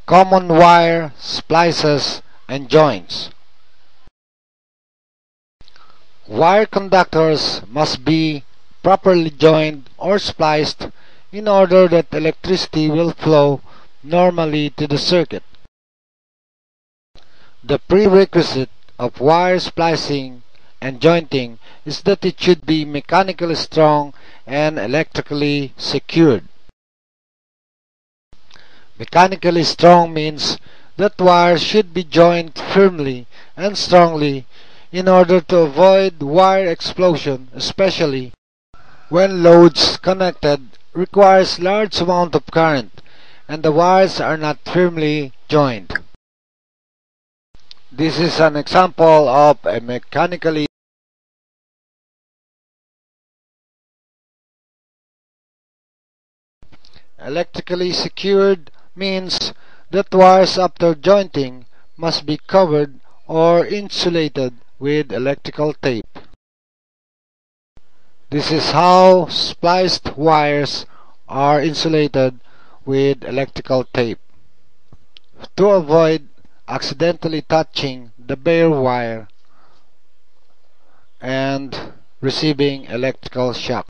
Common wire splices and joints. Wire conductors must be properly joined or spliced in order that electricity will flow normally to the circuit. The prerequisite of wire splicing and jointing is that it should be mechanically strong and electrically secured. Mechanically strong means that wires should be joined firmly and strongly in order to avoid wire explosion, especially when loads connected requires large amount of current and the wires are not firmly joined. This is an example of a mechanically electrically secured means that wires after jointing must be covered or insulated with electrical tape. This is how spliced wires are insulated with electrical tape to avoid accidentally touching the bare wire and receiving electrical shock.